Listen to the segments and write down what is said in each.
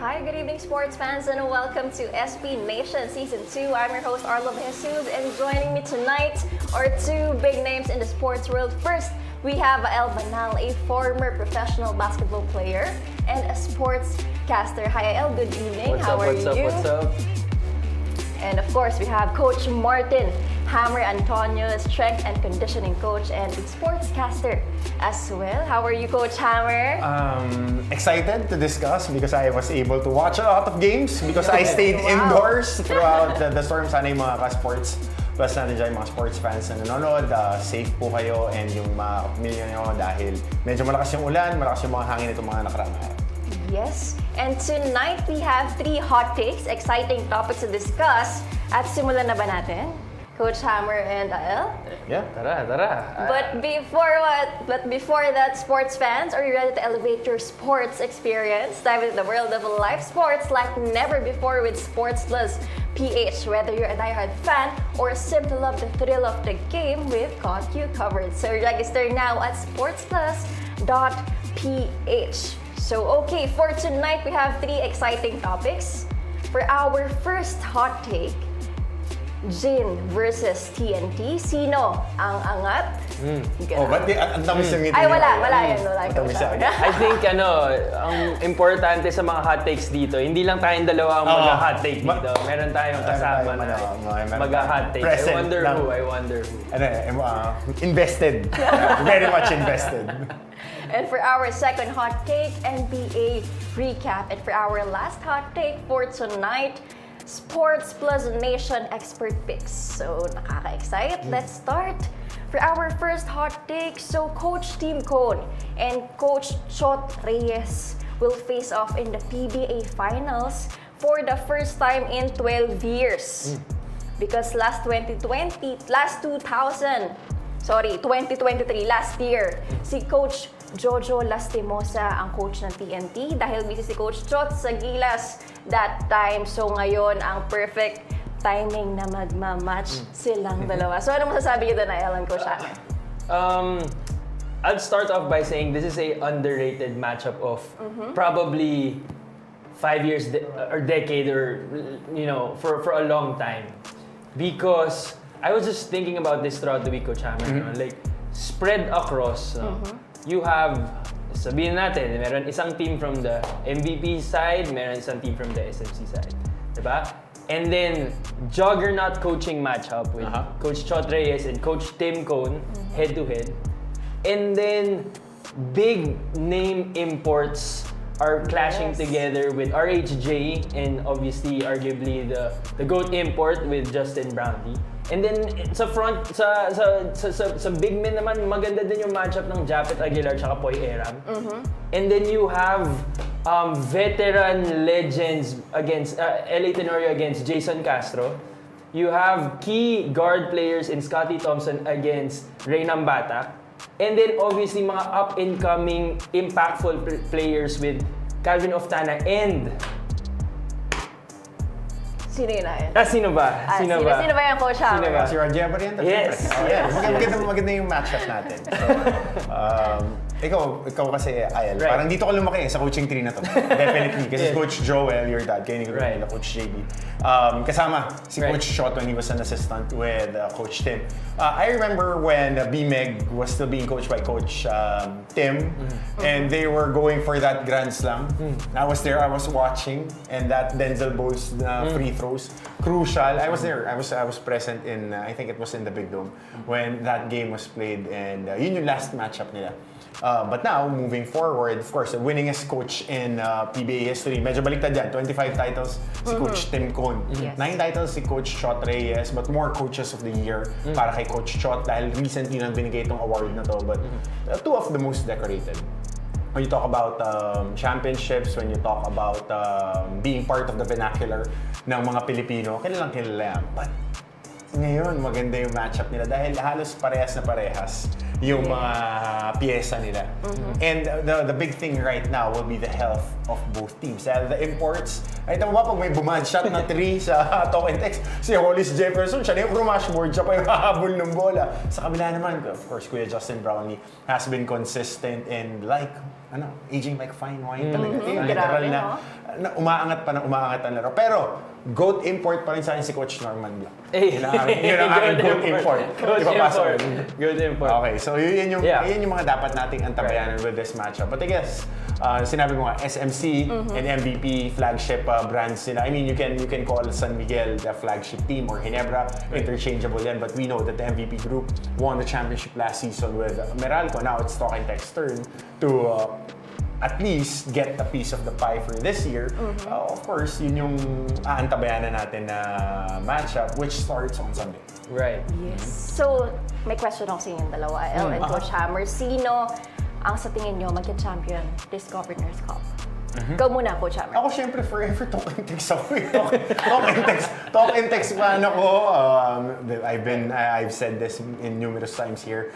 Hi, good evening, sports fans, and welcome to SPNation Season 2. I'm your host, Arlo Jesus, and joining me tonight are two big names in the sports world. First, we have El Banal, a former professional basketball player and a sportscaster. Hi, El, good evening. What's How up, are what's you? up, what's up? And of course, we have Coach Martin Hammer Antonio, strength and conditioning coach and sportscaster as well. How are you, Coach Hammer? Excited to discuss because I was able to watch a lot of games because I stayed indoors throughout the storm. Sana yung mga ka-sports plus na dyan yung mga sports fans na nanonood, safe po kayo and yung mga pamilya nyo dahil medyo malakas yung ulan, malakas yung mga hangin itong mga nakarang araw. Yes, and tonight we have 3 hot takes, exciting topics to discuss. At simulan na ba natin? Coach Hammer and El? Yeah. Tara. But before that, sports fans, are you ready to elevate your sports experience? Dive into the world of live sports like never before with Sports Plus PH. Whether you're a diehard fan or simply love the thrill of the game, we've got you covered. So register now at sportsplus.ph. So okay, for tonight we have 3 exciting topics. For our first hot take, Jin versus TNT. Sino ang angat? Oh, ba't ang tamis yung ngiti Ay, niyo? wala yun. Matamis yan. I think ang importante sa mga hot takes dito, hindi lang tayong dalawa ang mag-hot take dito. Meron tayong kasama na mag-hot take. I wonder who. Invested. Very much invested. And for our second hot take, NBA recap. And for our last hot take for tonight, Sports Plus Nation expert picks. So, nakaka-excite. Let's start. For our first hot take, so Coach Tim Cone and Coach Chot Reyes will face off in the PBA Finals for the first time in 12 years. Because last 2023, last year, si Coach Jojo Lastimosa ang coach ng TNT dahil busy si Coach Chot sa Gilas that time. So ngayon, ang perfect timing na magmamatch silang dalawa. So ano masasabi niyo doon na Ellen, Coach Hammer? I'll start off by saying this is a underrated matchup of probably 5 years or decade or for a long time. Because I was just thinking about this throughout the week, Coach Hammer. Like spread across. You have, sabihin natin, meron isang team from the MVP side, meron isang team from the SMC side. Diba? And then, juggernaut coaching matchup with Coach Chot Reyes and Coach Tim Cone, head-to-head. And then, big name imports are clashing together with RHJ and obviously, arguably, the GOAT import with Justin Brownlee. And then sa front sa big men naman maganda din yung matchup ng Japet Aguilar at Poy Eram. And then you have veteran legends against LA Tenorio against Jason Castro. You have key guard players in Scotty Thompson against Reynam Batak. And then obviously mga up and coming impactful players with Calvin Oftana and Sino yun na yun? Sino ba? Sino ba yung Coach Hammer? Si Roger ba rin? Yes. Maganda yung matchup natin. So, ikaw kasi, Ayel, parang dito ko lumaki sa coaching tree na to. Definitely. Kasi Coach Joel, your dad, kayo ni Coach JB. Kasama si Coach Shot when he was an assistant with Coach Tim. I remember when BMEG was still being coached by Coach Tim, and they were going for that Grand Slam. I was there, I was watching, and that Denzel Bowles free throws, crucial. I was there, I was present in, I think it was in the Big Dome, when that game was played, and yun yung last matchup nila. But now, moving forward, of course, the winningest coach in PBA history. Medyo baliktad yan. 25 titles si Coach Tim Cone. 9 titles si Coach Chot Reyes, but more coaches of the year para kay Coach Chot dahil recently nang binigay itong award na to. But 2 of the most decorated. When you talk about championships, when you talk about being part of the vernacular ng mga Pilipino, kilalang kilala yan. But ngayon, maganda yung matchup nila dahil halos parehas na parehas yung mga pyesa nila. And the big thing right now will be the health of both teams. The imports, ay tama ba pag may bumad shot na 3 sa talk and text, si Hollis Jefferson, siya na yung rumashboard, siya pa yung hahabol ng bola. Sa kabila naman, of course, Kuya Justin Brownlee has been consistent and aging like fine wine talaga. Yung literal na umaangat pa ng umaangat ang laro. Pero, GOAT import pa rin sa akin si Coach Norman Blanc. Eh, Yun ang aking GOAT import. Good import. Okay, so yun yung mga dapat nating antabayanan with this matchup. But I guess, sinabi mo nga, SMC and MVP flagship brands sila. I mean, you can call San Miguel the flagship team or Ginebra, interchangeable yan. But we know that the MVP group won the championship last season with Meralco. Now it's Talk and Text turn to at least get a piece of the pie for this year. Of course, yun yung aantabayanan natin na matchup which starts on Sunday. Right. Yes. So, may question ako sa inyong dalawa, El and Coach Hammer. Sino ang sa tingin nyo magka-champion this Governor's Cup? Ikaw muna, Coach Hammer. Ako syempre forever talk and text ako. Talk and text fan ako. I've said this in numerous times here.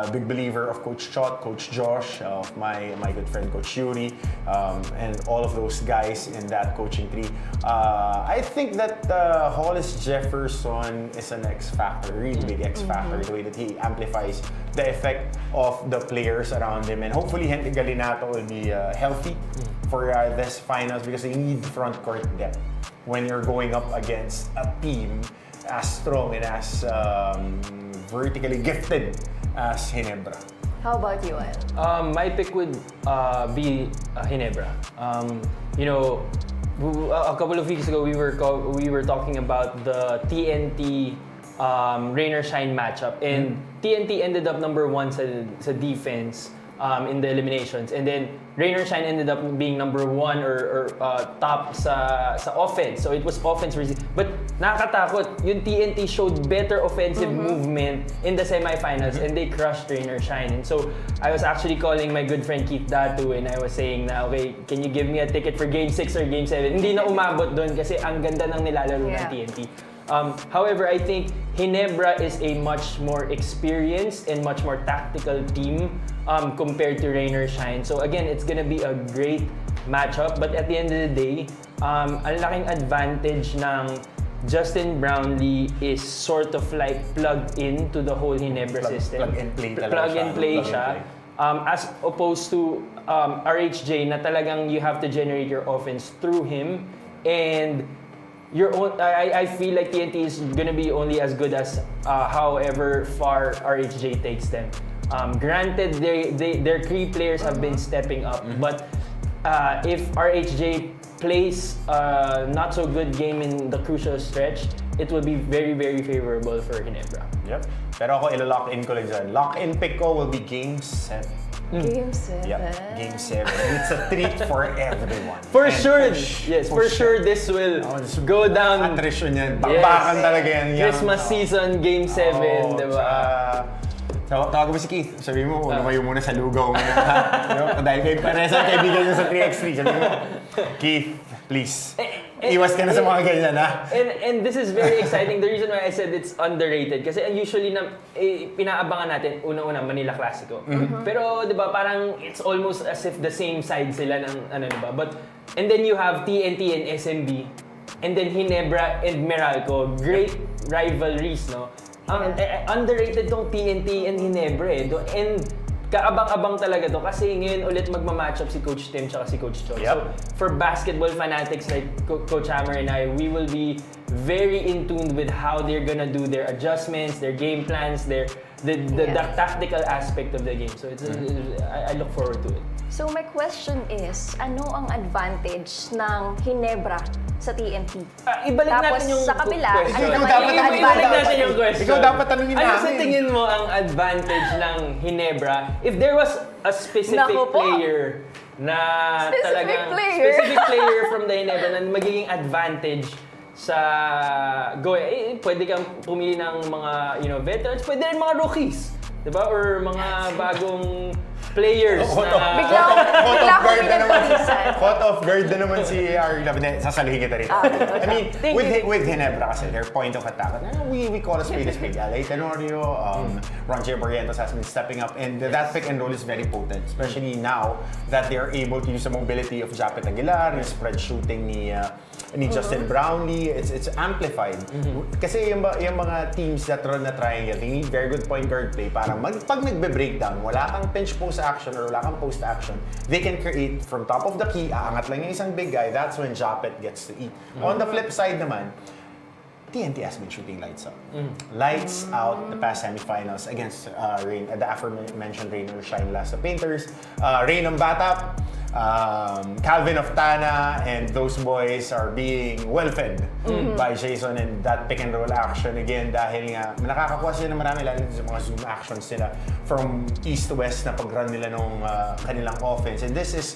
Big believer of Coach Chot, Coach Josh, of my good friend Coach Yuri, and all of those guys in that coaching tree. I think that Hollis Jefferson is an X factor, really big X factor, the way that he amplifies the effect of the players around him, and hopefully Henry Galinato will be healthy for this finals because they need front court depth when you're going up against a team as strong and as vertically gifted as Ginebra. How about you, El? My pick would be Ginebra. A couple of weeks ago we were talking about the TNT Rain or Shine matchup, and TNT ended up number 1 sa defense in the eliminations, and then Rain or Shine ended up being number 1 or top sa offense. So it was offense versus, but nakakatakot. Yung TNT showed better offensive movement in the semifinals, and they crushed Rain or Shine. And so I was actually calling my good friend Keith Datu, and I was saying na, okay, can you give me a ticket for Game 6 or Game 7? Hindi na umabot doon kasi ang ganda ng nilalaro ng TNT. However, I think Ginebra is a much more experienced and much more tactical team compared to Rain or Shine. So again, it's gonna be a great matchup. But at the end of the day, ang laking advantage ng Justin Brownlee is sort of like plugged into the whole Ginebra system. Plug and play talaga Plug and play siya. As opposed to RHJ na talagang you have to generate your offense through him, and I feel like TNT is gonna be only as good as however far RHJ takes them. Granted, their key players have been stepping up, but if RHJ plays not so good game in the crucial stretch, it will be very, very favorable for Ginebra. Yep. Pero ako ilo-lock in ko lang dyan. Lock-in pick ko will be Game 7. Game 7. Yep, Game 7. It's a treat for everyone. For sure, sure this will go down. Attrition yan. Bakbakan talaga yan. Christmas season, Game 7, di ba? Tawag mo si Keith. Sabi mo, lumayo muna sa lugaw muna. Dahil kayo paresan kaibigan nyo sa 3x3. Sabi mo, Keith, please. Iwas ka na sa mga ganyan, ha? And this is very exciting. The reason why I said it's underrated kasi usually pinaabangan natin unang-una Manila Classico. Pero 'di ba parang it's almost as if the same side sila ng ano 'di ba? And then you have TNT and SMB, and then Ginebra and Meralco. Great rivalries, no? Underrated tong TNT and Ginebra and kaabang-abang talaga to kasi ngayon ulit magma-match up si Coach Tim tsaka si Coach Cho. Yep. So, for basketball fanatics like Coach Hammer and I, we will be very in tune with how they're gonna do their adjustments, their game plans, the tactical aspect of the game. So I look forward to it. So my question is, ano ang advantage ng Ginebra sa TNT? Ibalik Tapos natin yung sa kabila, question. ano naman yung Ibalik advantage? natin yung question. Ikaw dapat tanungin Ano namin. sa tingin mo ang advantage ng Ginebra if there was a specific Naku po. player na Specific player. specific player from the Ginebra na magiging advantage sa pwede kang pumili ng mga veterans, pwede rin mga rookies, 'di ba? Or mga bagong players na Bigla ako pinagpalisan. Caught off guard na naman si Ari Labine. Sasaluhin kita rin. I mean, with Ginebra kasi, their point of attack, we call a spade. Alay Tenorio, Ronje Barrientos has been stepping up, and that pick and roll is very potent, especially now that they are able to use the mobility of Japet Aguilar, yung spread shooting ni ni Justin Brownlee, it's amplified. Kasi yung mga teams that run na triangle, they need very good point guard play para pag nagbe-breakdown, wala kang pinch post action or wala kang post action, they can create from top of the key, aangat lang yung isang big guy, that's when Japet gets to eat. On the flip side naman, TNT has been shooting lights out. Lights out the past semifinals against the aforementioned Rain or Shine Last of Painters, Rain ng Batap, Calvin of Tana, and those boys are being well-fed by Jason and that pick and roll action again dahil nga nakakakuha sila ng marami lalo sa mga zoom actions nila from east to west na pag-run nila ng kanilang offense. And this is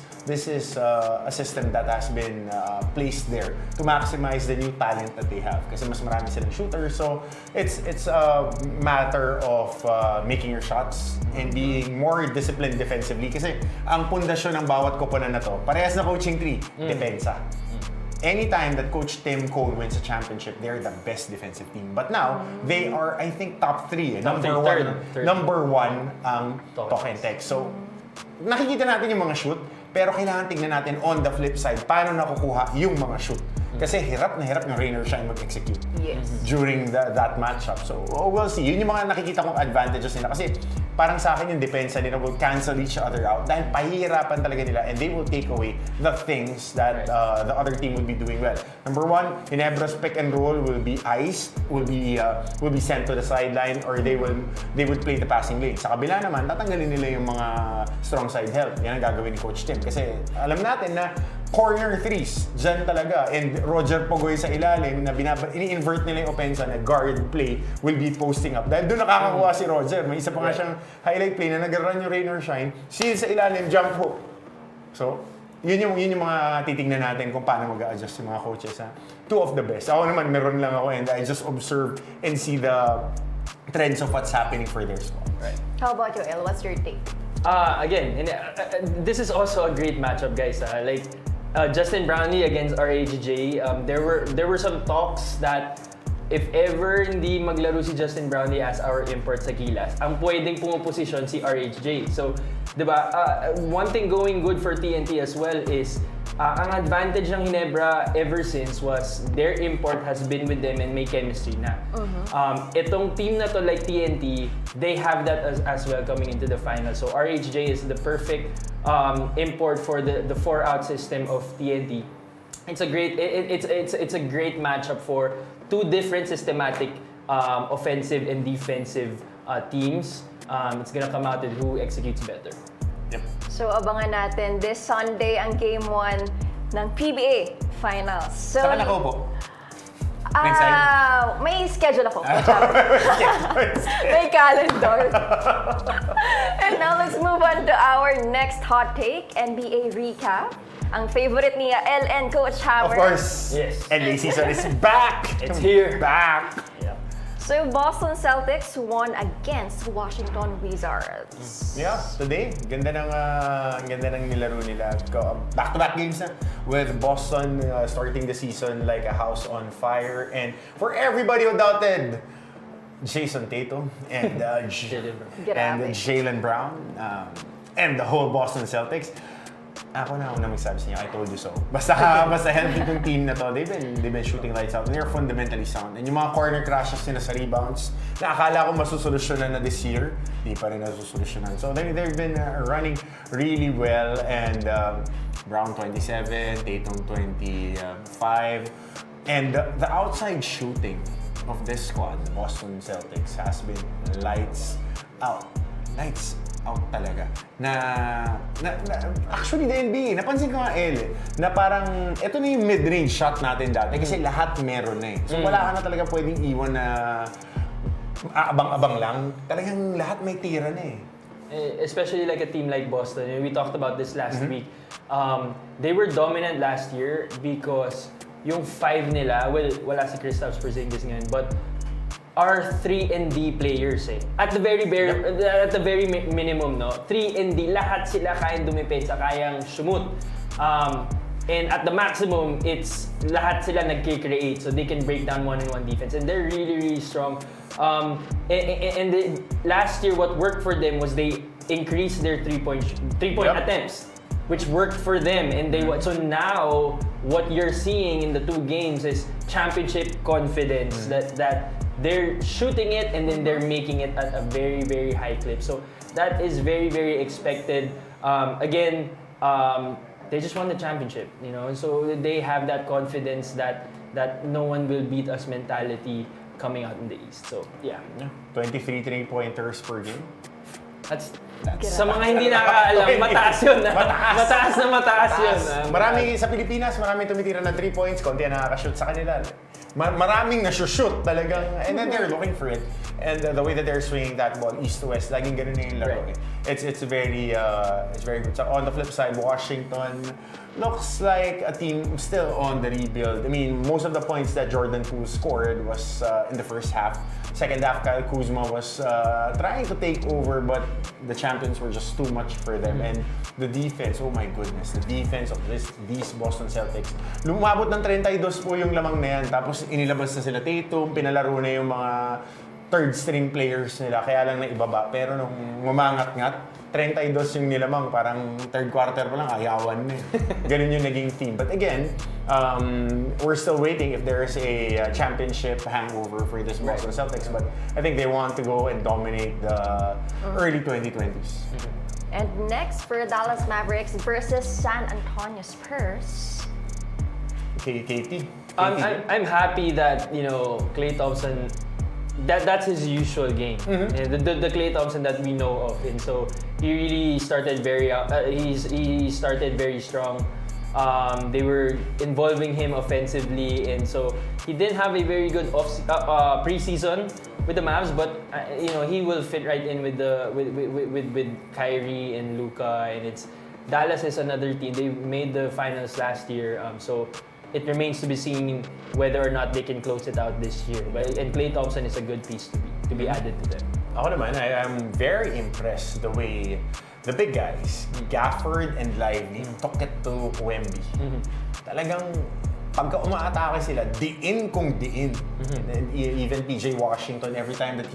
a system that has been placed there to maximize the new talent that they have kasi mas marami silang shooters. So it's a matter of making your shots and being more disciplined defensively kasi ang pundasyon ng bawat koponan na to, parehas na coaching tree, depensa. Anytime that Coach Tim Cone wins a championship, they're the best defensive team. But now, they are, I think, top 3. Number one, Talk and Text. So, nakikita natin yung mga shoot, pero kailangan tingnan natin on the flip side, paano nakukuha yung mga shoot. Kasi hirap na hirap yung Rain or Shine mag-execute during that matchup. So, we'll see. Yun yung mga nakikita kong advantages nila. Kasi parang sa akin yung depensa nila will cancel each other out dahil pahihirapan talaga nila and they will take away the things that the other team would be doing well. Number one, Ginebra's pick and roll will be iced, will be sent to the sideline or they would play the passing lane. Sa kabila naman, tatanggalin nila yung mga strong side help. Yan ang gagawin ni Coach Tim. Kasi alam natin na corner threes, dyan talaga. And Roger Pogoy sa ilalim na ini-invert nila yung opensa na guard play will be posting up. Dahil doon nakakakuha si Roger. May isa pa nga siyang highlight play na nag-run yung Rain or Shine. Seal sa ilalim, jump hook. So, yun yung mga titignan natin kung paano mag-a-adjust yung mga coaches. Ha? Two of the best. Ako naman, meron lang ako and I just observe and see the trends of what's happening for their squad. Right. How about you, El? What's your take? Again, this is also a great matchup, guys. Justin Brownlee against RHJ. There were some talks that if ever hindi maglaro si Justin Brownlee as our import sa Gilas, ang pwedeng pumoposisyon si RHJ. So, di ba, one thing going good for TNT as well is ang advantage ng Ginebra ever since was their import has been with them and may chemistry na. Itong team na to like TNT, they have that as well coming into the final. So RHJ is the perfect import for the 4-out system of TNT. It's a great matchup for two different systematic offensive and defensive teams. It's gonna come out with who executes better. Yep. So, abangan natin this Sunday ang Game 1 ng PBA Finals. So, Saan ka nakaupo? may schedule ako. May calendar. And now, let's move on to our next hot take, NBA recap. Ang favorite niya, El and Coach Hammer. Of course. Yes. NBA season is back. It's here. Back. Yeah. So, Boston Celtics won against Washington Wizards. Yeah, today, ganda ng nilaro nila. Back-to-back games na with Boston starting the season like a house on fire. And for everybody who doubted Jason Tatum and Jaylen Brown and the whole Boston Celtics, ako na magsabi sa inyo, I told you so. Basta healthy tong team na to, they've been shooting lights out. They're fundamentally sound. And yung mga corner crashes nila sa rebounds, na akala ko masusolusyonan na this year, di pa rin nasusolusyonan. So they've been running really well and Brown 27, Tatum 25. And the outside shooting of this squad, the Boston Celtics, has been lights out. Lights out talaga. Actually, the NBA, napansin ko nga, na parang, ito na yung mid-range shot natin dati kasi lahat meron na eh. So wala ka na talaga pwedeng iwan na abang-abang lang. Talagang lahat may tira na eh. Especially like a team like Boston. We talked about this last week. They were dominant last year because yung 5 nila, well, wala si Kristaps Porzingis ngayon, but are 3 and D players eh. At the very minimum, no? 3 and D, lahat sila kayang dumipensa, kayang shumut. And at the maximum, it's lahat sila nagki-create so they can break down one-on-one defense. And they're really, really strong. Last year, what worked for them was they increased their three-point attempts. which worked for them, and so now what you're seeing in the 2 games is championship confidence, that they're shooting it and then they're making it at a very, very high clip. So that is very, very expected. Again, they just won the championship, so they have that confidence that no one will beat us mentality coming out in the East. So yeah. 23 3-pointers per game. That's sa mga hindi nakakaalam, mataas yun. Mataas yun. Sa Pilipinas, maraming tumitira ng 3 points, konti ang nakaka-shoot sa kanila. Maraming na-shoot talagang, and then they're looking for it. And the way that they're swinging that ball east to west, laging ganun na yung laro. Right. It's very good. So on the flip side, Washington looks like a team still on the rebuild. I mean, most of the points that Jordan Poole scored was in the first half. Second half, Kyle Kuzma was trying to take over, but the champions were just too much for them. And the defense, oh my goodness, the defense of these Boston Celtics. Lumabot ng 32 po yung lamang na yan. Tapos inilabas na sila Tatum, pinalaro na yung mga third string players nila, kaya lang na ibaba. Pero nung mamangat-ngat, 32 yung nilamang, parang third quarter pa lang, ayawan na. Ganun yung naging team. But again, we're still waiting if there's a championship hangover for this Boston Celtics. But I think they want to go and dominate the early 2020s. And next for Dallas Mavericks versus San Antonio Spurs. KT. I'm happy that Klay Thompson. That's his usual game. The Klay Thompson that we know of, and so he really started he started very strong. They were involving him offensively, and so he didn't have a very good preseason with the Mavs, but he will fit right in with Kyrie and Luka, and Dallas is another team. They made the finals last year, so it remains to be seen whether or not they can close it out this year. And Klay Thompson is a good piece to be added to them. Ako naman, I'm very impressed the way the big guys, Gafford and Lively, took it to Wemby. Talagang pagka umaatake sila, diin kung diin. And even PJ Washington, every time that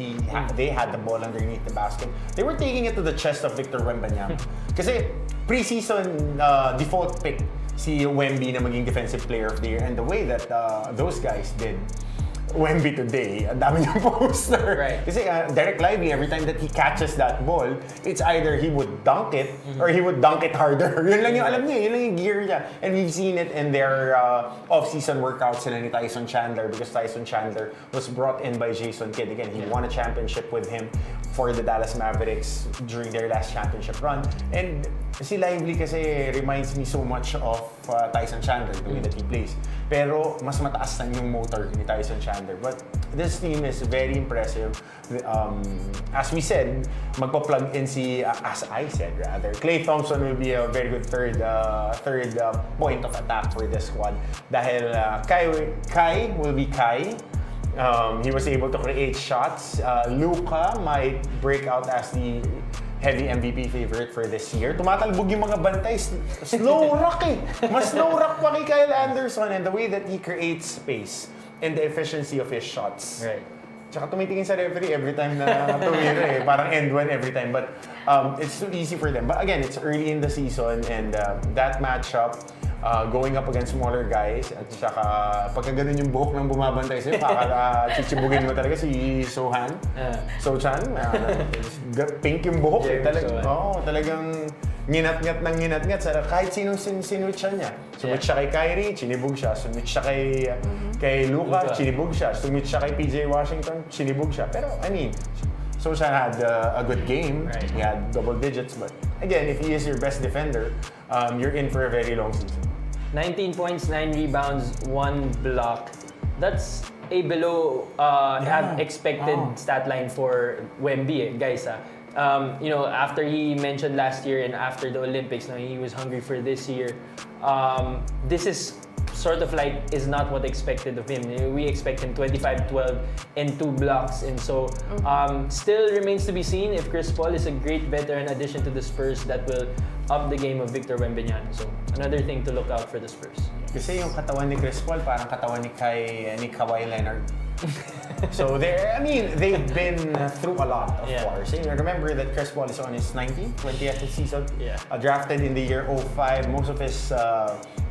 they had the ball underneath the basket, they were taking it to the chest of Victor Wembanyama. Kasi preseason default pick si Wemby na maging defensive player of the year, and the way that those guys did Wemby today, ang dami niyang poster. Right. Kasi Derek Lively, every time that he catches that ball, it's either he would dunk it or he would dunk it harder. Yun lang yung alam niya, yun lang yung gear niya. And we've seen it in their off-season workouts sila ni Tyson Chandler, because Tyson Chandler was brought in by Jason Kidd. Again, he won a championship with him for the Dallas Mavericks during their last championship run. And si Lively kasi reminds me so much of Tyson Chandler, the way that he plays. Pero mas mataas na yung motor ni Tyson Chandler. But this team is very impressive. As we said, magpa-plug in as I said rather, Klay Thompson will be a very good third point of attack for this squad. Dahil Kai will be Kai. He was able to create shots. Luka might break out as the heavy MVP favorite for this year. Tumatalbog yung mga bantay. Slow rock eh. Mas slow rock pa kay Kyle Anderson, and the way that he creates space and the efficiency of his shots. Right. Tsaka tumitingin sa referee every time na tumira eh. Parang end one every time. But it's too easy for them. But again, it's early in the season, and that matchup, going up against smaller guys, at saka pagka ganun yung buhok ng bumabantay sa'yo, chichibugin mo talaga si Sochan. Sochan, pink yung buhok eh. Talagang nginat-ngat ng nginat-ngat. Kahit sinong sinwitch niya. Sumwitch siya kay Kyrie, chinibog siya. Sumwitch siya kay Luka, chinibog siya. Sumwitch siya kay PJ Washington, chinibog siya. Pero, I mean, Sochan had a good game. Right. He had double digits, but again, if he is your best defender, you're in for a very long season. 19 points, 9 rebounds, 1 block. That's a below expected stat line for Wemby, guys. After he mentioned last year and after the Olympics, he was hungry for this year. This is sort of like is not what expected of him. We expect him 25-12 and 2 blocks, and so still remains to be seen if Chris Paul is a great veteran addition to the Spurs that will up the game of Victor Wembanyama. So another thing to look out for the Spurs. Kasi yung katawan ni Chris Paul parang katawan ni Kawhi Leonard. So they've been through a lot, of course. And remember that Chris Paul is on his 20th season. Drafted in the year 2005. Most of his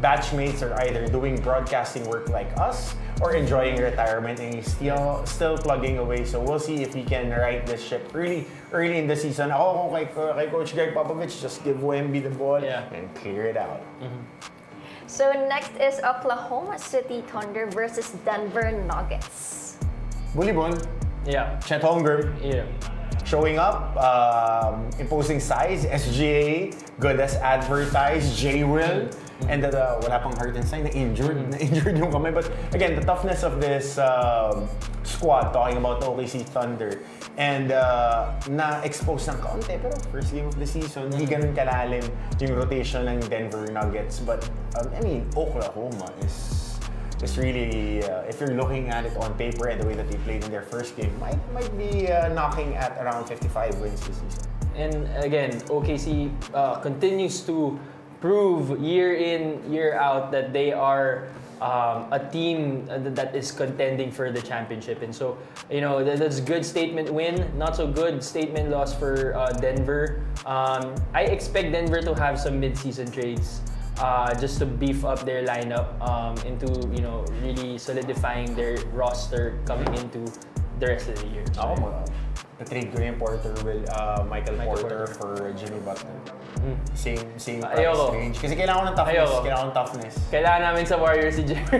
batchmates are either doing broadcasting work like us or enjoying retirement, and he's still plugging away. So we'll see if he can right this ship early in the season. Ako kung kay Coach Greg Popovich, just give Wemby the ball and clear it out. So next is Oklahoma City Thunder versus Denver Nuggets. Bully Ball. Yeah. Chet Holmgren. Yeah. Showing up, imposing size, SGA, good as advertised, J-Will, and wala pang Hartenstein, na-injured yung kamay. But again, the toughness of this squad, talking about the OKC Thunder, and na-expose ng kaunti, pero first game of the season, hindi ganun kalalim yung rotation ng Denver Nuggets. But, Oklahoma is really, if you're looking at it on paper and the way that they played in their first game, might be knocking at around 55 wins this season. And again, OKC continues to prove year in, year out that they are a team that is contending for the championship. And so, that's a good statement win, not so good statement loss for Denver. I expect Denver to have some mid-season trades. Just to beef up their lineup into really solidifying their roster coming into the rest of the year. So, trade ko yung Michael Porter for Jimmy Butler. Same price range. Kasi kailangan ng toughness. Kailangan namin sa Warriors si Jerry.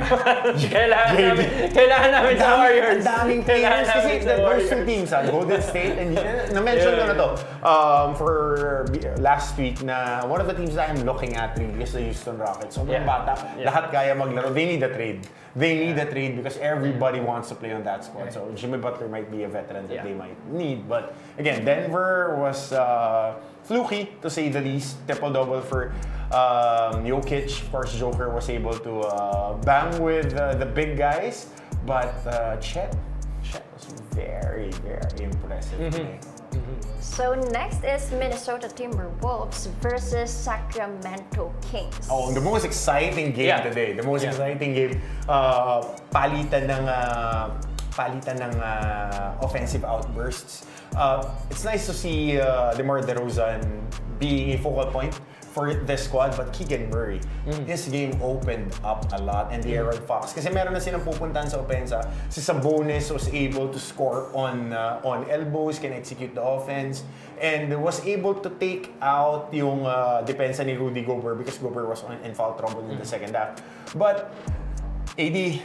Kailangan namin sa Warriors. Ang daming players kasi those two teams, Golden State and na-mention ko na to for last week na one of the teams that I'm looking at really is the Houston Rockets. Sobrang bata, lahat kaya maglaro. They need a trade. Because everybody wants to play on that squad. So Jimmy Butler might be a veteran that they might need. But again, Denver was fluky to say the least. Triple-double for Jokic. Of course, Joker was able to bang with the big guys. But Chet was very, very impressive today. So next is Minnesota Timberwolves versus Sacramento Kings. Oh, the most exciting game today. The most exciting game. Palitan ng offensive outbursts. It's nice to see DeMar DeRozan being a focal point for this squad, but Keegan Murray, his game opened up a lot, and De'Aaron Fox. Kasi meron na silang pupuntahan sa opensa. Si Sabonis was able to score on elbows, can execute the offense, and was able to take out yung depensa ni Rudy Gobert because Gobert was in foul trouble in the second half. But AD,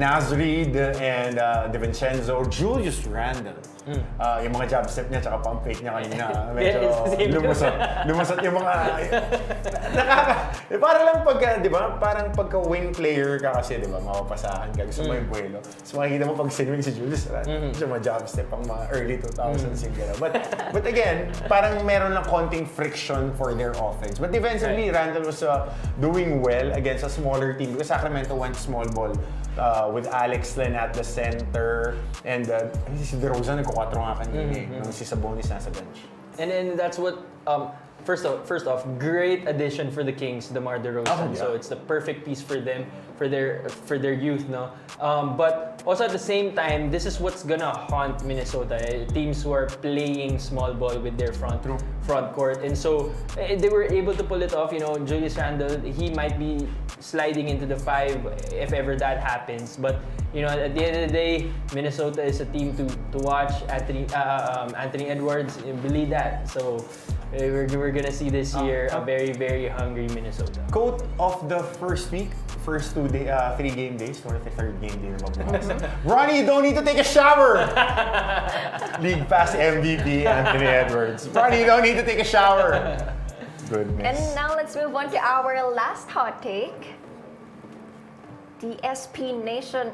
Naz Reid, and DiVincenzo, Julius Randle. Yung mga jab step niya tsaka pump fake niya kanina, medyo lumusot yung mga para lang pagka, di ba? Parang pagka wing player ka kasi, di ba? Mapapasahan ka, gusto mo yung buwelo. So makikita mo pag sinwing si Julius, siya mga jab step pang mga early 2000s yung gano'n. But again, parang meron ng konting friction for their offense. But defensively, Randle was doing well against a smaller team because Sacramento went small ball with Alex Len at the center, and si DeRozan nagko-4 nga kanina nung si Sabonis nasa bench. And then that's what first off, great addition for the Kings, DeMar DeRozan. So it's the perfect piece for them, for their youth, no. But also at the same time, this is what's gonna haunt Minnesota. Teams who are playing small ball with their front court, and so they were able to pull it off. Julius Randle, he might be sliding into the 5 if ever that happens. But at the end of the day, Minnesota is a team to watch. Anthony Edwards, believe that. So we're gonna see this year a very, very hungry Minnesota. Quote of the first week, first 3 game days, or the third game day na Ronnie, you don't need to take a shower! League Pass MVP, Anthony Edwards. Ronnie, you don't need to take a shower! Goodness. And now let's move on to our last hot take. The SPNation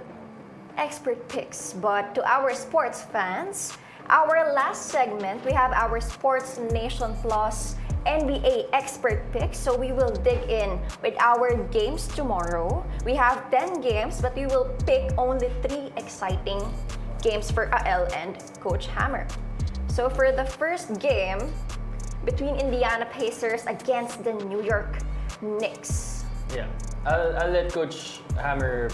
expert picks. But to our sports fans, our last segment, we have our Sports Nation Plus NBA expert picks. So we will dig in with our games tomorrow. We have 10 games, but we will pick only 3 exciting games for AL and Coach Hammer. So for the first game, between Indiana Pacers against the New York Knicks. Yeah. I'll let Coach Hammer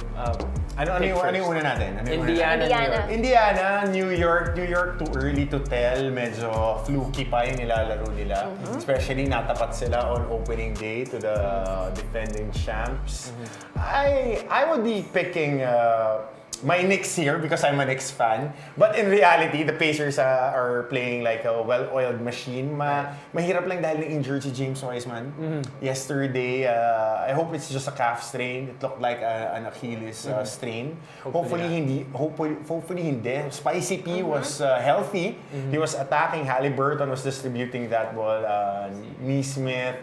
Ano yung una natin? Indiana, New New York. York, too early to tell. Medyo fluky pa yung nilalaro nila. Especially natapat sila on opening day to the defending champs. I would be picking my Knicks here because I'm a Knicks fan. But in reality, the Pacers are playing like a well-oiled machine. Mahirap lang dahil na-injured si James Wiseman. Yesterday, I hope it's just a calf strain. It looked like an Achilles strain. Hopefully hindi. Spicy P was healthy. He was attacking. Halliburton was distributing that ball. Neesmith,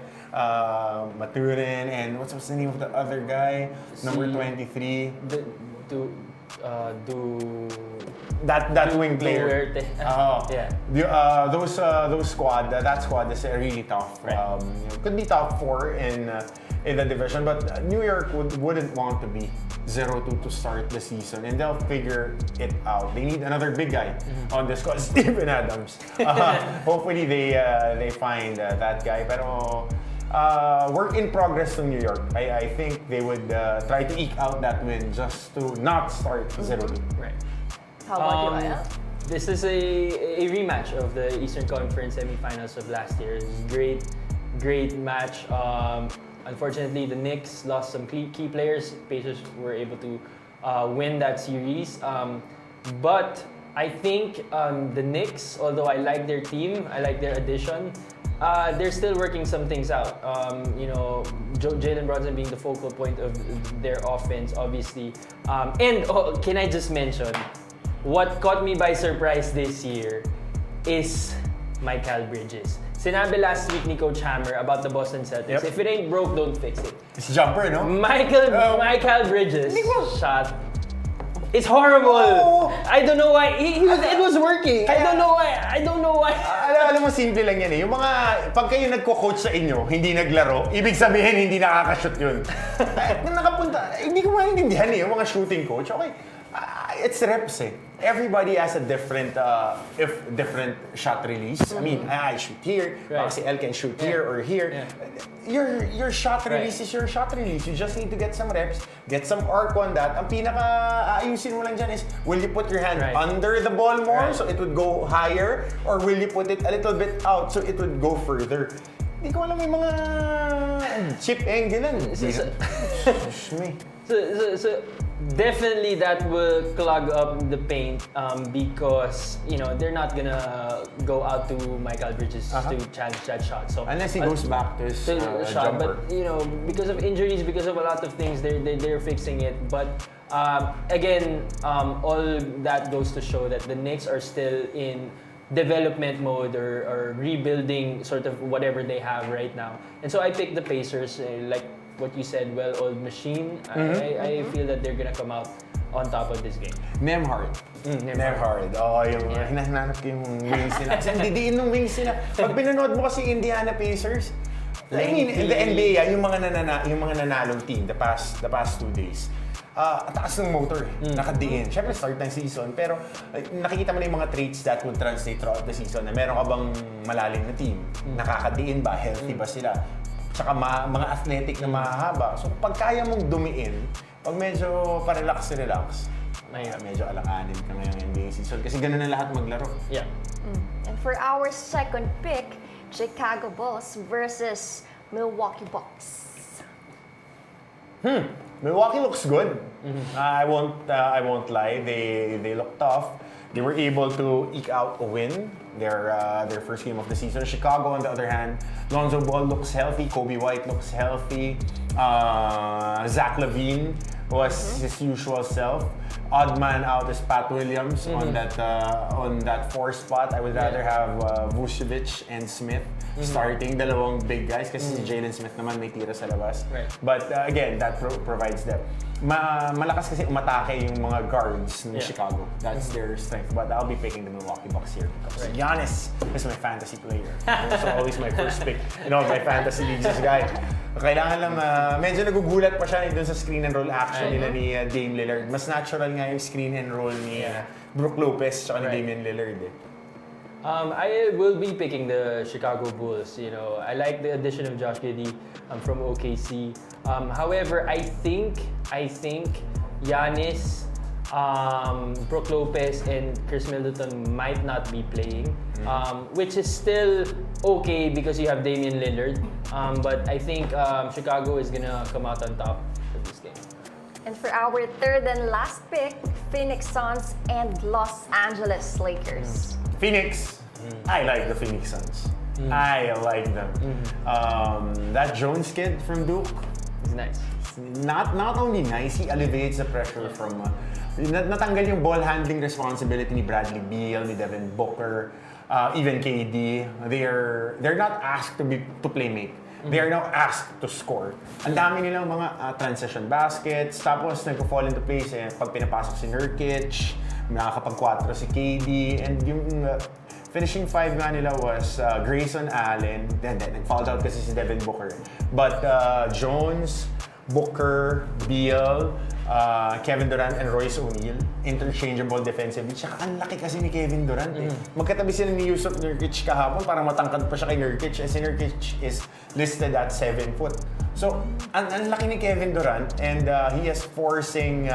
Maturin, and what's the name of the other guy? Number 23. That wing player. Yeah. Those squad. That squad is really tough. Right. Could be top 4 in the division, but New York wouldn't want to be 0-2 to start the season, and they'll figure it out. They need another big guy on this squad, Steven Adams. Hopefully they find that guy. Pero work in progress to New York. I think they would try to eke out that win just to not start 0-2. Right. How about you, Al? This is a rematch of the Eastern Conference semifinals of last year. Great match. Unfortunately, the Knicks lost some key players. Pacers were able to win that series. But I think the Knicks, although I like their team, I like their addition, they're still working some things out. Jalen Brunson being the focal point of their offense, obviously. Can I just mention, what caught me by surprise this year is Mikal Bridges. Sinabi last week ni Coach Hammer about the Boston Celtics, if it ain't broke, don't fix it. It's jumper, no? Mikal Bridges shot. It's horrible. Oh. I don't know why. It was working. I don't know why. Alam mo, simple lang yan eh. Yung mga, pag kayo nagko-coach sa inyo, hindi naglaro, ibig sabihin hindi nakaka-shoot yun. Nakapunta, hindi ko maintindihan eh, yung mga shooting coach. Okay, it's reps eh. Everybody has a different shot release. I mean, I shoot here, baka si El can shoot here or here. Your shot release is your shot release. You just need to get some reps, get some arc on that. Ang pinaka-ayusin mo lang dyan is, will you put your hand under the ball more so it would go higher? Or will you put it a little bit out so it would go further? Hindi ko alam, may mga chip angle yan. So definitely that will clog up the paint because they're not gonna go out to Mikal Bridges to challenge that shot. So unless he goes back to his shot, jumper. but because of injuries, because of a lot of things, they're fixing it. But again, all that goes to show that the Knicks are still in development mode or rebuilding sort of whatever they have right now. And so I picked the Pacers, like what you said, well-oiled machine. I feel that they're gonna come out on top of this game. Nembhard. Nembhard. Hinahanap ko yung wings nila. Kasi ang didiin ng wings nila. Pag pinanood mo kasi Indiana Pacers, I mean, in the NBA, yung mga nanalong team the past 2 days. Taas ng motor, nakadiin. Siyempre, start ng season, pero nakikita mo na yung mga traits that would translate throughout the season. Na meron ka bang malalim na team? Nakakadiin ba? Healthy ba sila? Tsaka mga athletic na mahahaba. So, pag kaya mong dumiin, pag medyo pa-relax, medyo alanganin ka ngayong NBA season. Kasi ganun na lahat maglaro. Yeah. And for our second pick, Chicago Bulls versus Milwaukee Bucks. Milwaukee looks good. I won't lie. They look tough. They were able to eke out a win, their first game of the season. Chicago, on the other hand, Lonzo Ball looks healthy. Kobe White looks healthy. Zach LaVine was his usual self. Odd man out is Pat Williams on that 4 spot. I would rather have Vucevic and Smith starting, dalawang big guys kasi si Jalen Smith naman may tira sa labas. Right. But again, that provides depth. malakas kasi umatake yung mga guards ng Chicago. That's their strength. But I'll be picking the Milwaukee Bucks here because Giannis is my fantasy player. Also always my first pick in all my fantasy leagues, this guy. Kailangan lang, medyo nagugulat pa siya dun sa screen and roll action nila ni Dame Lillard. Mas natural nga yung screen and roll ni Brook Lopez at ni Damian Lillard. I will be picking the Chicago Bulls. You know, I like the addition of Josh Giddey from OKC. However, I think Giannis, Brook Lopez, and Chris Middleton might not be playing, which is still okay because you have Damian Lillard. But I think Chicago is gonna come out on top of this game. And for our third and last pick, Phoenix Suns and Los Angeles Lakers. Phoenix. I like the Phoenix Suns. I like them. That Jones kid from Duke. He's nice. Not only nice, he alleviates the pressure from natanggal yung ball handling responsibility ni Bradley Beal, ni Devin Booker, even KD. They're not asked to play make. They are now asked to score. Ang dami nilang mga transition baskets, tapos nagpo-fall into place pag pinapasok si Nurkic, nakakapag-4 si KD, and yung finishing five nga nila was Grayson Allen, then nag-fouled out kasi si Devin Booker. But Jones, Booker, Beal, Kevin Durant and Royce O'Neal, interchangeable defensively. Tsaka ang laki kasi ni Kevin Durant Magkatabi sila ni Yusuf Nurkic kahapon, parang matangkad pa siya kay Nurkic. Si Nurkic is listed at 7 foot. So, ang laki ni Kevin Durant and he is forcing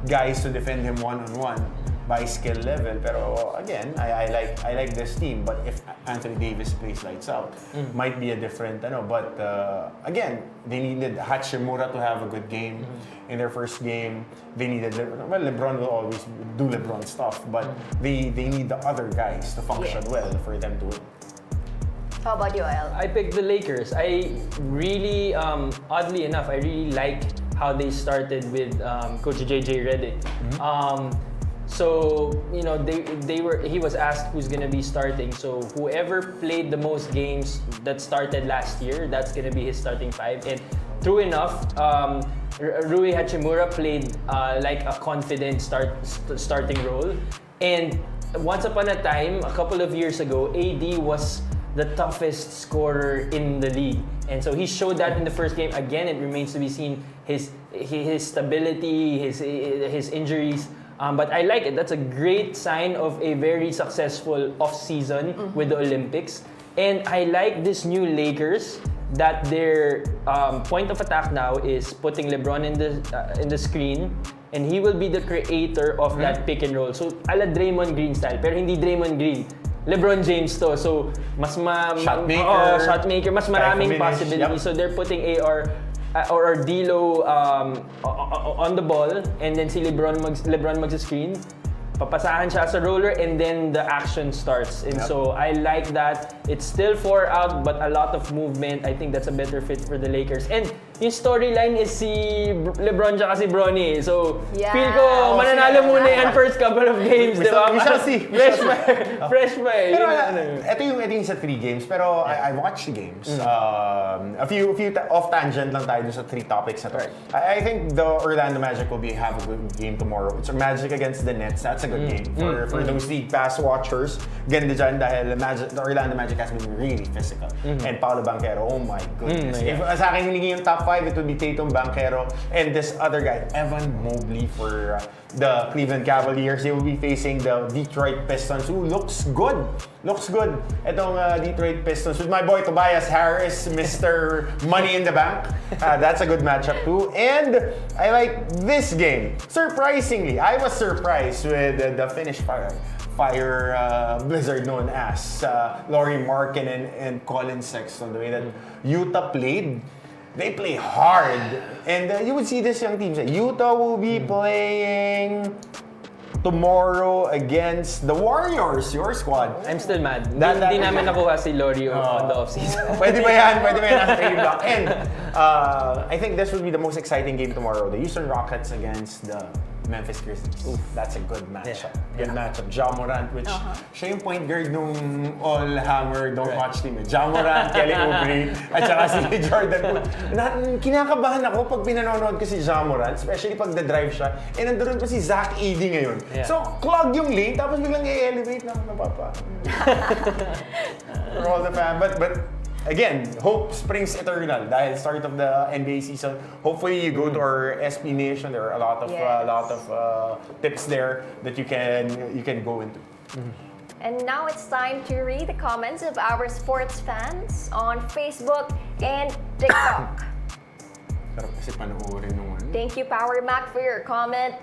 guys to defend him one-on-one by skill level. Pero again, I like this team. But if Anthony Davis plays lights out, might be a different But again, they needed Hachimura to have a good game in their first game. They needed LeBron will always do LeBron stuff, but they need the other guys to function well for them to win. How about you, El? I picked the Lakers. I really, oddly enough, I really like how they started with Coach JJ Redick. So, you know, he was asked who's gonna be starting. So whoever played the most games that started last year, that's gonna be his starting five. And true enough, Rui Hachimura played like a confident starting role. And once upon a time, a couple of years ago, AD was the toughest scorer in the league. And so he showed that in the first game. Again, it remains to be seen his stability, his injuries. But I like it. That's a great sign of a very successful off-season with the Olympics. And I like this new Lakers that their point of attack now is putting LeBron in the screen, and he will be the creator of that pick and roll. So, ala Draymond Green style, pero hindi Draymond Green. LeBron James to. So, mas shot maker, mas maraming possibilities. So, they're putting AR or D'Lo on the ball, and then si LeBron mag-screen, papasahan siya sa roller, and then the action starts. And so I like that. It's still 4 out, but a lot of movement. I think that's a better fit for the Lakers. And yung storyline is si LeBron tsaka si Bronny. So feel ko mananalo muna yan first couple of games, di ba? We shall see. Fresh pa eh. Pero ito yung sa 3 games, pero I watched the games. A few off tangent lang tayo dun sa 3 topics na to. I think the Orlando Magic will have a good game tomorrow. It's Magic against the Nets. That's a good game for those League Pass watchers. Ganda dyan dahil the Orlando Magic has been really physical. And Paolo Banchero, oh my goodness. If sa akin hiningi yung top 5, it would be Tatum, Banchero, and this other guy, Evan Mobley for the Cleveland Cavaliers. They will be facing the Detroit Pistons, who looks good. Itong Detroit Pistons with my boy Tobias Harris, Mr. Money in the Bank. That's a good matchup too. And I like this game. Surprisingly, I was surprised with the Finnish fire blizzard known as Lauri Markkanen and Colin Sexton. The way that Utah played. They play hard. And you would see this young team. Utah will be playing tomorrow against the Warriors, your squad. I'm still mad. Hindi namin nakuha si Lauri on the offseason. Pwede ba yan nasa trading block. And I think this will be the most exciting game tomorrow. The Houston Rockets against the Memphis Grizzlies. That's a good matchup. Good Yeah. matchup. Ja Morant, which siya yung point guard nung all-hammer, don't-watch team. Ja Morant, Kelly Oubre, at saka si Jordan Poole. Kinakabahan ako pag pinanonood ko si Ja Morant, especially pag the-drive siya. Eh, nandoon pa si Zach Edey ngayon. Yeah. So, clog yung lane, tapos biglang i-elevate na napapa. For all the fan. But again, hope springs eternal dahil start of the NBA season. Hopefully, you go to our SPNation. There are a lot of tips there that you can go into. And now it's time to read the comments of our sports fans on Facebook and TikTok. Sarap kasi panoorin nung ano. Thank you, Power Mac, for your comment.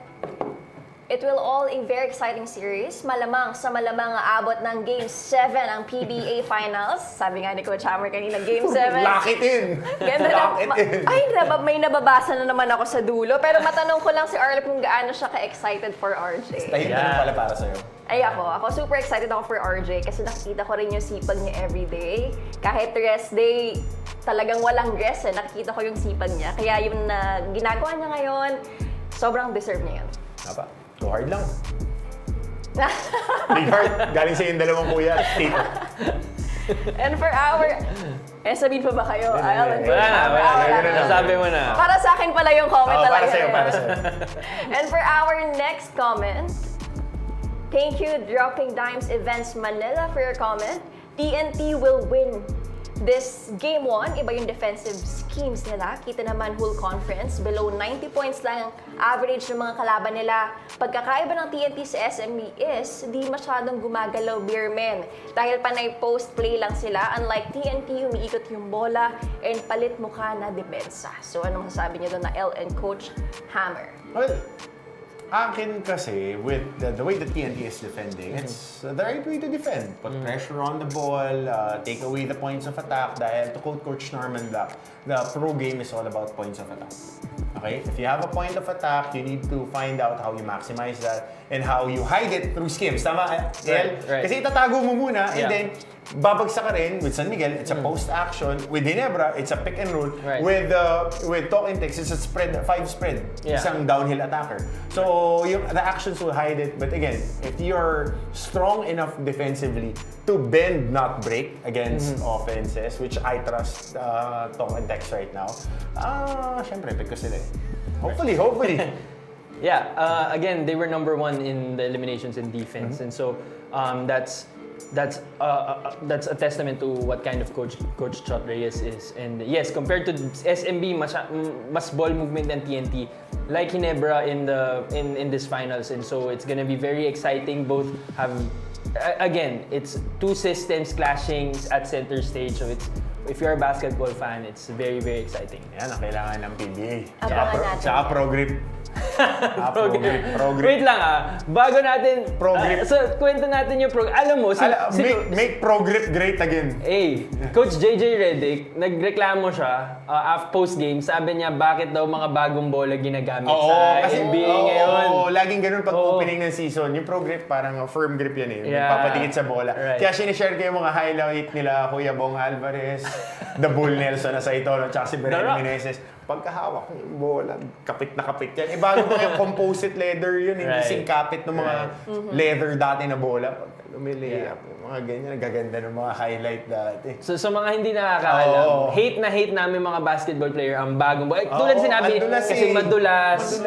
It will all a very exciting series. Malamang aabot ng Game 7 ang PBA Finals. Sabi nga ni Coach Hammer kanina, Game 7. Lock it in! Ganda Lock na. it in! May nababasa na naman ako sa dulo. Pero matanong ko lang si Arlo kung gaano siya ka-excited for RJ. Tahimik pala para sa'yo. Ay ako super excited ako for RJ kasi nakikita ko rin yung sipag niya everyday. Kahit rest day, talagang walang rest eh. Nakikita ko yung sipag niya. Kaya yung ginagawa niya ngayon, sobrang deserve niya yun. Apa? Go hard lang. Big heart. Galing sa yung dalawang kuya. Tito. And for our... sabihin pa ba kayo? Wala na. Sabi mo na. Para sa akin pala yung comment talaga. Para sa'yo. And for our next comment, thank you, Dropping Dimes Events Manila, for your comment. TNT will win this Game 1. Iba yung defensive schemes nila. Kita naman whole conference. Below 90 points lang ang average ng mga kalaban nila. Pagkakaiba ng TNT sa SME is di masyadong gumagalaw beermen. Dahil panay post-play lang sila. Unlike TNT, umiikot yung bola and palit mukha na depensa. So ano masasabi niyo doon na L and Coach Hammer? Well, akin kasi, with the way the TNT is defending, it's the right way to defend. Put pressure on the ball, take away the points of attack. Dahil to quote Coach Norman Black, the pro game is all about points of attack. Okay? If you have a point of attack, you need to find out how you maximize that and how you hide it through schemes. Tama, El? Right. Kasi itatago mo muna and then babagsak ka rin with San Miguel, it's a post-action. With Ginebra, it's a pick and roll. Right. With Talk and Text, it's a spread, 5 spread. Yeah. Isang downhill attacker. So, the actions will hide it. But again, if you're strong enough defensively to bend, not break against offenses, which I trust Talk and Text right now, syempre, pick ko sila eh. Hopefully. Yeah, again, they were number 1 in the eliminations in defense. And so, that's a testament to what kind of Coach Chot Reyes is. And yes, compared to SMB, mas ball movement than TNT, like Ginebra in this finals. And so it's gonna be very exciting. Both have, again, it's two systems clashing at center stage. So if you're a basketball fan, it's very, very exciting. Yan ang kailangan ng PBA. Abangan natin. Tsaka pro grip. Pro grip. Wait lang bago natin, Pro grip. so kwento natin yung alam mo, Make pro grip great again. Coach JJ Redick, nagreklamo siya post-game, sabi niya bakit daw mga bagong bola ginagamit sa NBA ngayon. Laging ganun pag opening ng season. Yung pro grip, parang firm grip yan eh. Yeah. Papadikit sa bola. Right. Kaya sinishare ko yung mga highlight nila, Kuya Bong Alvarez, The Bull Nelson na sa ito, tsaka si Beren Meneses. Pagkahawak ng bola, kapit na kapit yan. Bago pa yung composite leather yun, hindi singkapit ng mga leather dati na bola. Pag lumiliyap, mga ganyan, nagaganda ng mga highlight dati. So sa mga hindi nakakaalam, hate namin mga basketball player ang bagong bola. Tulad sinabi, kasi madulas.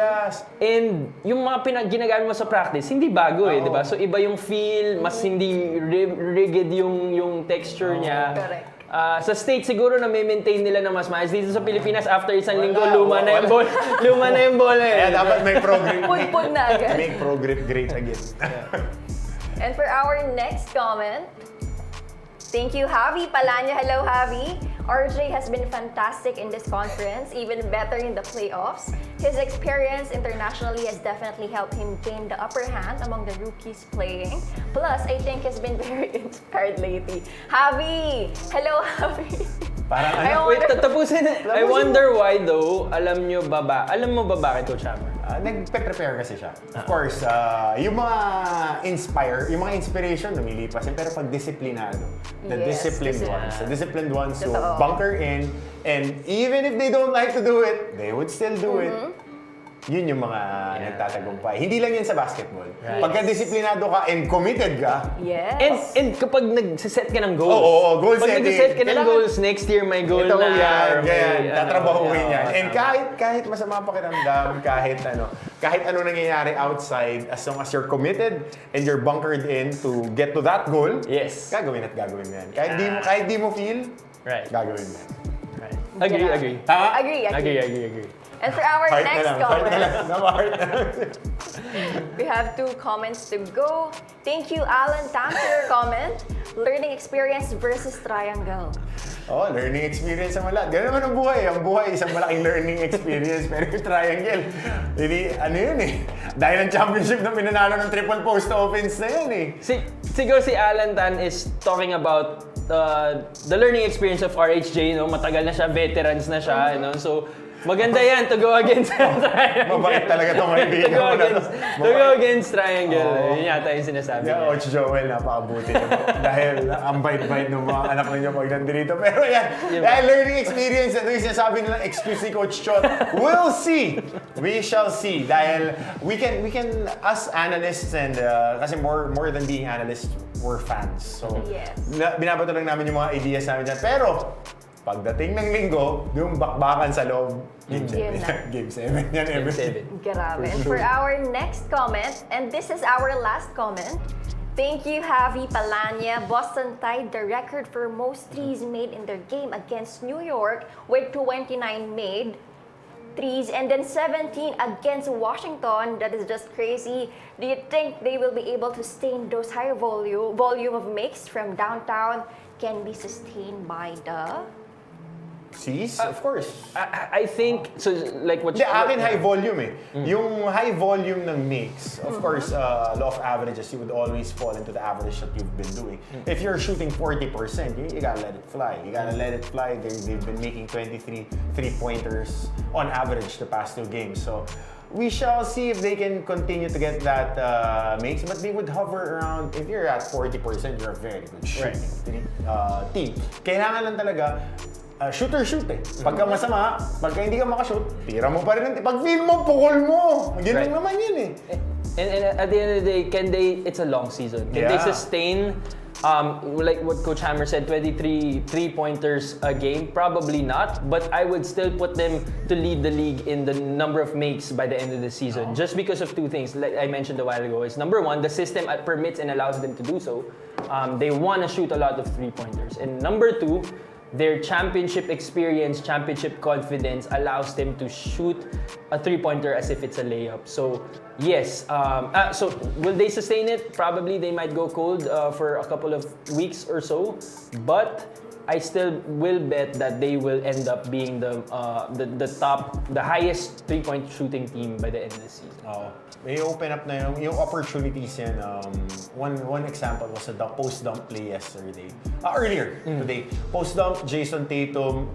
And yung mga ginagamit mo sa practice, hindi bago di ba? So iba yung feel, mas hindi rigid yung texture niya. Correct. Sa States siguro na maintain nila na mas maayos. Dito sa Pilipinas, after isang linggo, luma na yung bola Kaya dapat may pro grip. Pud na agad. Make pro grip great again. And for our next comment, thank you, Javi Palanya. Hello, Javi. RJ has been fantastic in this conference, even better in the playoffs. His experience internationally has definitely helped him gain the upper hand among the rookies playing. Plus, I think he's been very inspired lately. Javi! Hello, Javi! Parang Wait, tapusin. I wonder why though, alam mo ba bakit, Coach Hammer? Nagpe-prepare kasi siya. Of course, yung mga inspiration lumilipas yan, pero pag disiplinado, the disciplined ones who bunker in, and even if they don't like to do it, they would still do it. yun yung mga nagtatagumpay. Hindi lang yan sa basketball. Right. Pagka disiplinado ka and committed ka, Yes. And kapag nag-set ka ng goals. Oo, goal Pag setting. nag-set ka ng Kailangan- goals, next year may goal ito na. yan, or may, ganyan, tatrabahuin yan. tama. And kahit masama ang pakiramdam, kahit ano nangyayari outside, as long as you're committed and you're bunkered in to get to that goal, Yes. gagawin mo yan. Kahit di mo feel, Right. gagawin mo yan. Right. Agree. Tama? Agree. And for our Heart na next lang, heart na comment, lang. Heart na lang. we have 2 comments to go. Thank you, Alan Tam, for your comment. Learning experience versus triangle. Oh, learning experience naman lahat. Ganun naman ang buhay. Ang buhay, isang malaking learning experience. Pero yung triangle, hindi, ano yun eh. Dahil ang championship na pinanalo ng triple post offense na yun eh. Siguro si Alan Tan is talking about the learning experience of RHJ, matagal na siya, veterans na siya, so maganda yan to go against triangle. Mabait talaga itong kaibigan mo na to. To go against triangle. Yun yata yung sinasabi niya. Coach Joel, napakabuti naman. Dahil ang bait-bait ng mga anak ninyo pag nandito. Pero yan, dahil learning experience, ito yung sinasabi nilang excuse ni Coach Chot. We'll see. We shall see. Dahil we can as analysts and kasi more than being analysts, we're fans. So, Yes. binabato lang namin yung mga ideas namin dyan. Pero, pagdating ng linggo, yung bakbakan sa loob, Game 7. Yun na. Game 7 yan, Game everything. 7. Grabe. And For for sure. our next comment, and this is our last comment, thank you, Javi Palanya. Boston tied the record for most threes made in their game against New York with 29 made threes and then 17 against Washington. That is just crazy. Do you think they will be able to sustain those high volume of makes from downtown can be sustained by the... Seas? Of course. I think, so like what Hindi, akin high volume eh. Yung high volume ng mix, of course, law of averages, you would always fall into the average that you've been doing. If you're shooting 40%, you gotta let it fly. You gotta let it fly. They've been making 23 3-pointers on average the past 2 games. So, we shall see if they can continue to get that mix. But they would hover around, if you're at 40%, you're a very good shooting team. Kailangan lang talaga, shoot eh. Pagka masama, pagka hindi ka makashoot, tira mo pa rin. Pag feel mo, pukol mo. Ganun naman yun eh. And at the end of the day, it's a long season. Can they sustain, like what Coach Hammer said, 23 3-pointers a game? Probably not, but I would still put them to lead the league in the number of makes by the end of the season. Just because of 2 things, like I mentioned a while ago, is number 1, the system permits and allows them to do so. They want to shoot a lot of 3-pointers. And number 2, their championship experience, championship confidence allows them to shoot a 3-pointer as if it's a layup. So, yes. So, will they sustain it? Probably they might go cold for a couple of weeks or so. But I still will bet that they will end up being the highest 3-point shooting team by the end of the season. May open up na yung opportunities yan. One example was the post dump play yesterday. Earlier today. Post dump, Jason Tatum,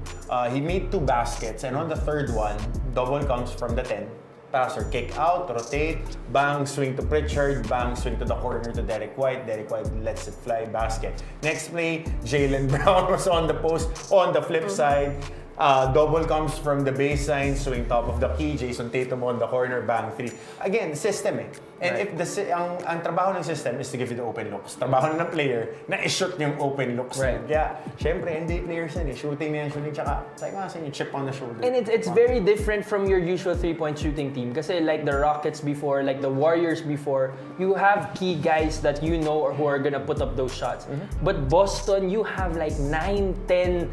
he made 2 baskets, and on the third one, double comes from the 10. Passer, kick out, rotate, bang, swing to Pritchard, bang, swing to the corner to Derek White. Derek White lets it fly, basket. Next play, Jaylen Brown was on the post. On the flip side, double comes from the baseline, swing top of the key, Jason Tatum on the corner, bang, 3. Again, system eh. And if ang trabaho ng system is to give you the open looks. Trabaho na ng player na i-shoot yung open looks. Right. Kaya, syempre, NBA players yan eh. Shooting na yan, shooting. Tsaka, sabi ko nga sa inyo, chip on the shoulder. And it's very different from your usual 3-point shooting team. Kasi like the Rockets before, like the Warriors before, you have key guys that you know or who are gonna put up those shots. But Boston, you have like 9, 10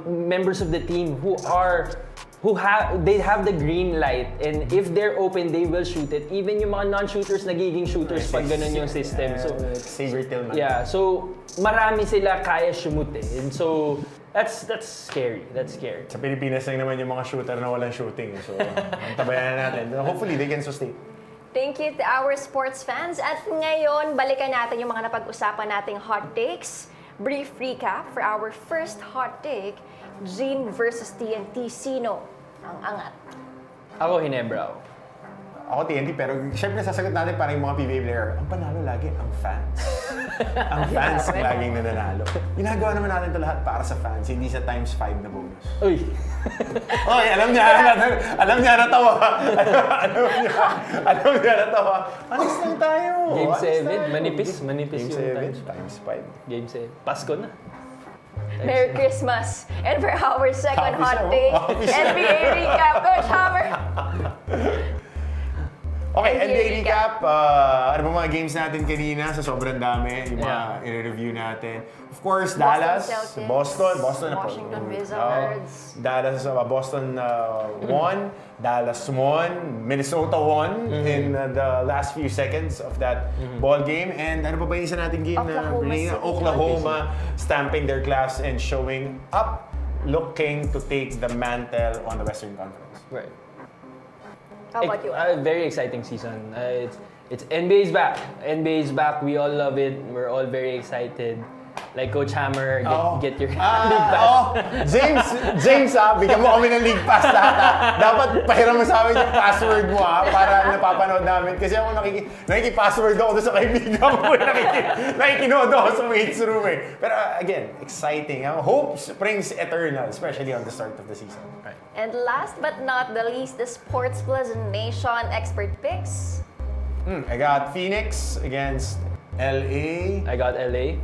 members of the team who have the green light, and if they're open, they will shoot it. Even yung mga non-shooters, nagiging shooters pag ganun yung system. So, Xavier Tillman. yeah, so marami sila kaya shoot eh. And so, that's scary. That's scary. Sa Pilipinas lang naman yung mga shooter na walang shooting. So, antabayan na natin. Hopefully, they can sustain. Thank you to our sports fans. At ngayon, balikan natin yung mga napag-usapan nating hot takes. Brief recap for our first hot take, Gene versus TNT. Sino ang angat? Ako, Hinebra. ako TNT, pero syempre sasagot natin para yung mga PBA player. Ang panalo lagi, ang fans. Ang fans ang laging nananalo. Ginagawa naman natin ito lahat para sa fans, hindi sa times 5 na bonus. Uy! Oy, alam niya natawa. Alam niya natawa. Honest lang tayo. Game Honest 7, tayo. manipis Game yung 7, times 5. Game 7. Pasko na. Merry Christmas! And for our second Happy hot siya, take, happy siya. NBA recap, Coach Hammer! Okay, NBA NBA recap. Ano ba mga games natin kanina? Sa sobrang dami, yung mga i-review natin. Of course, Dallas, Celtics, Boston Washington Wizards. Dallas, Boston won. Dallas won. Minnesota won in the last few seconds of that ball game. And ano pa ba yung isa nating game na Oklahoma City. Oklahoma stamping their class and showing up, looking to take the mantle on the Western Conference. Right. How about you? Very exciting season. It's NBA's back. NBA's back. We all love it. We're all very excited. Like Coach Hammer, get your league pass. James, bigyan mo kami ng league pass lahat. Dapat pahiram mo sa amin yung password mo para napapanood namin. Kasi ako nakiki-password ako doon sa kaibigan ko. Nakikinood ako sa mates room eh. Pero again, exciting. Hope springs eternal, especially on the start of the season. Right. And last but not the least, the Sports Plus Nation expert picks. I got Phoenix against LA. I got LA.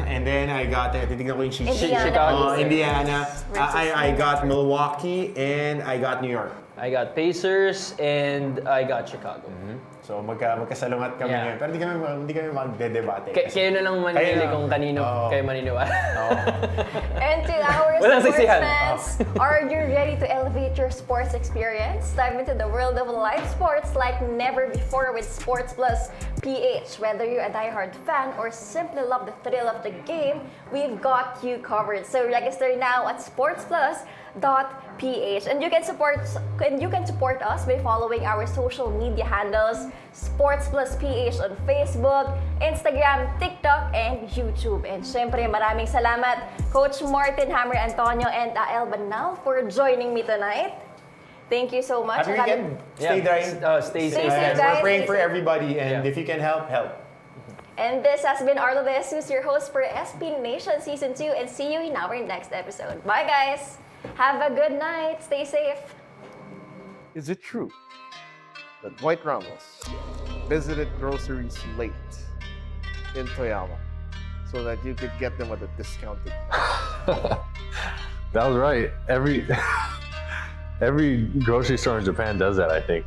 And then I got, titignan ko yung sheet. Indiana. Indiana. I got Milwaukee and I got New York. I got Pacers and I got Chicago. So magkasalungat kami ngayon. Pero hindi kami magdedebate. Kayo na lang manili kung kanino kayo maniniwala. And to our Walang sports sisihan. fans, are you ready to elevate your sports experience? Dive into the world of live sports like never before with Sports Plus PH. Whether you're a diehard fan or simply love the thrill of the game, we've got you covered. So register now at sportsplus.ph, and you can support us by following our social media handles, Sports Plus PH on Facebook, Instagram, TikTok, and YouTube. And syempre, maraming salamat Coach Martin Hammer Antonio and Ael Banal for joining me tonight. Thank you so much. Happy weekend. Stay dry. Stay Stay safe. safe, guys. guys. We're praying for everybody, and if you can help. And this has been Arlo De Jesus, your host for SPNation Season 2, and see you in our next episode. Bye, guys. Have a good night. Stay safe. Is it true that Dwight Ramos visited groceries late in Toyama so that you could get them at a discounted price? That was right. Every grocery store in Japan does that, I think.